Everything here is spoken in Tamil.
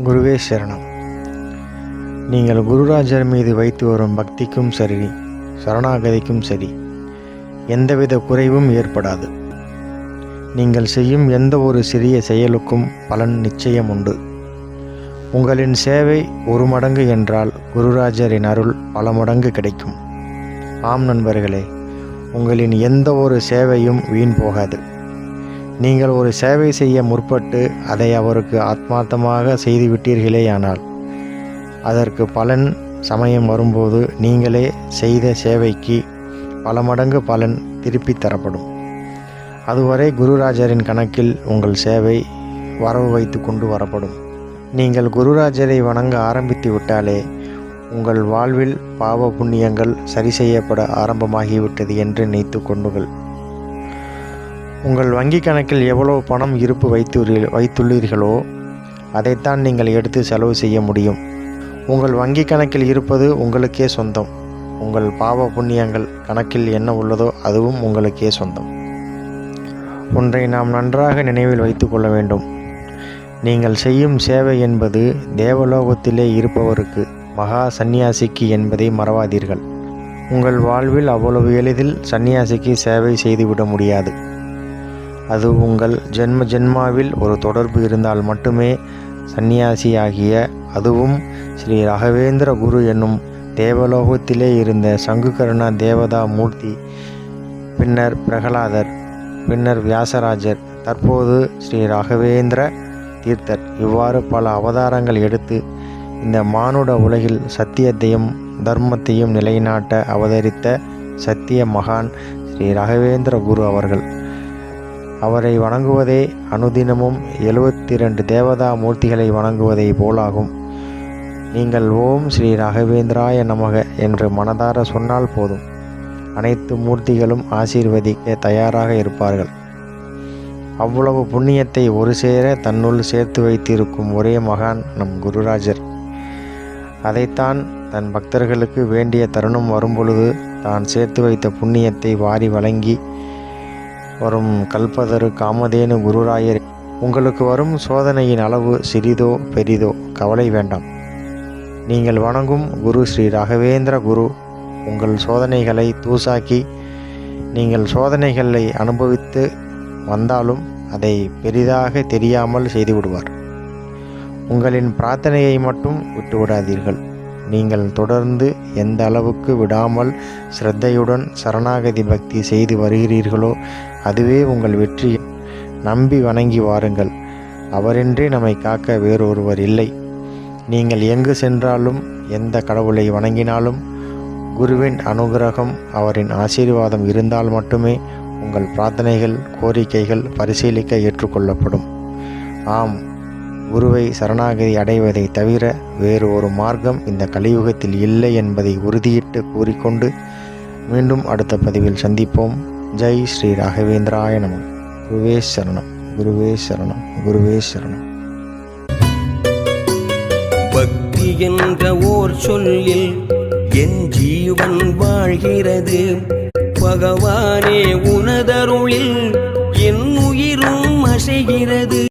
குருவே சரணம். நீங்கள் குருராஜர் மீது வைத்து வரும் பக்திக்கும் சரி, சரணாகதிக்கும் சரி, எந்தவித குறைவும் ஏற்படாது. நீங்கள் செய்யும் எந்த ஒரு சிறிய செயலுக்கும் பலன் நிச்சயம் உண்டு. உங்களின் சேவை 1 மடங்கு என்றால் குருராஜரின் அருள் பல மடங்கு கிடைக்கும். ஆம் நண்பர்களே, உங்களின் எந்த ஒரு சேவையும் வீண் போகாது. நீங்கள் ஒரு சேவை செய்ய முற்பட்டு அதை அவருக்கு ஆத்மார்த்தமாக செய்துவிட்டீர்களேயானால் அதற்கு பலன் சமயம் வரும்போது நீங்களே செய்த சேவைக்கு பல மடங்கு பலன் திருப்பி தரப்படும். அதுவரை குருராஜரின் கணக்கில் உங்கள் சேவை வரவு வைத்து கொண்டு வரப்படும். நீங்கள் குருராஜரை வணங்க ஆரம்பித்து விட்டாலே உங்கள் வாழ்வில் பாவ புண்ணியங்கள் சரி செய்யப்பட ஆரம்பமாகிவிட்டது என்று நினைத்து கொண்டுங்கள். உங்கள் வங்கி கணக்கில் எவ்வளவு பணம் இருப்பு வைத்துள்ளீர்களோ அதைத்தான் நீங்கள் எடுத்து செலவு செய்ய முடியும். உங்கள் வங்கி கணக்கில் இருப்பது உங்களுக்கே சொந்தம். உங்கள் பாவ புண்ணியங்கள் கணக்கில் என்ன உள்ளதோ அதுவும் உங்களுக்கே சொந்தம். ஒன்றை நாம் நன்றாக நினைவில் வைத்து கொள்ள வேண்டும். நீங்கள் செய்யும் சேவை என்பது தேவலோகத்திலே இருப்பவருக்கு, மகா சந்நியாசிக்கு என்பதை மறவாதீர்கள். உங்கள் வாழ்வில் அவ்வளவு எளிதில் சந்நியாசிக்கு சேவை செய்துவிட முடியாது. அது உங்கள் ஜென்மாவில் ஒரு தொடர்பு இருந்தால் மட்டுமே சந்நியாசியாகிய, அதுவும் ஸ்ரீ ராகவேந்திர குரு என்னும் தேவலோகத்திலே இருந்த சங்குகர்ண தேவதா மூர்த்தி, பின்னர் பிரகலாதர், பின்னர் வியாசராஜர், தற்போது ஸ்ரீ ராகவேந்திர தீர்த்தர், இவ்வாறு பல அவதாரங்கள் எடுத்து இந்த மானுட உலகில் சத்தியத்தையும் தர்மத்தையும் நிலைநாட்ட அவதரித்த சத்திய மகான் ஸ்ரீ ராகவேந்திர குரு அவர்கள். அவரை வணங்குவதே அனுதினமும் 72 தேவதா மூர்த்திகளை வணங்குவதை போலாகும். நீங்கள் ஓம் ஸ்ரீ ராகவேந்திராய நமக என்று மனதார சொன்னால் போதும், அனைத்து மூர்த்திகளும் ஆசீர்வதிக்க தயாராக இருப்பார்கள். அவ்வளவு புண்ணியத்தை ஒரு சேர தன்னுள் சேர்த்து வைத்திருக்கும் ஒரே மகான் நம் குருராஜர். அதைத்தான் தன் பக்தர்களுக்கு வேண்டிய தருணம் வரும்பொழுது தான் சேர்த்து வைத்த புண்ணியத்தை வாரி வழங்கி வரும் கல்பதரு காமதேனு குருராயர். உங்களுக்கு வரும் சோதனையின் அளவு சிறிதோ பெரிதோ கவலை வேண்டாம். நீங்கள் வணங்கும் குரு ஸ்ரீ ராகவேந்திர குரு உங்கள் சோதனைகளை தூசாக்கி, நீங்கள் சோதனைகளை அனுபவித்து வந்தாலும் அதை பெரிதாக தெரியாமல் செய்துவிடுவார். உங்களின் பிரார்த்தனையை மட்டும் விட்டுவிடாதீர்கள். நீங்கள் தொடர்ந்து எந்த அளவுக்கு விடாமல் ஸ்ரத்தையுடன் சரணாகதி பக்தி செய்து வருகிறீர்களோ அதுவே உங்கள் வெற்றி. நம்பி வணங்கி வாருங்கள். அவரின்றி நம்மை காக்க வேறொருவர் இல்லை. நீங்கள் எங்கு சென்றாலும் எந்த கடவுளை வணங்கினாலும் குருவின் அனுகிரகம், அவரின் ஆசீர்வாதம் இருந்தால் மட்டுமே உங்கள் பிரார்த்தனைகள், கோரிக்கைகள் பரிசீலிக்க ஏற்றுக்கொள்ளப்படும். ஆம், குருவை சரணாகதி அடைவதை தவிர வேறு ஒரு மார்க்கம் இந்த கலியுகத்தில் இல்லை என்பதை உறுதியிட்டு கூறிக்கொண்டு மீண்டும் அடுத்த பதிவில் சந்திப்போம். ஜெய் ஸ்ரீ ராகவேந்திராய நமः. குருவே சரணம், குருவே சரணம், குருவே சரணம். பக்தி என்ற ஓர் சொல்லில் என் ஜீவன் வாழ்கிறது. பகவானே உனதருளில் என் உயிரும் அசைகிறது.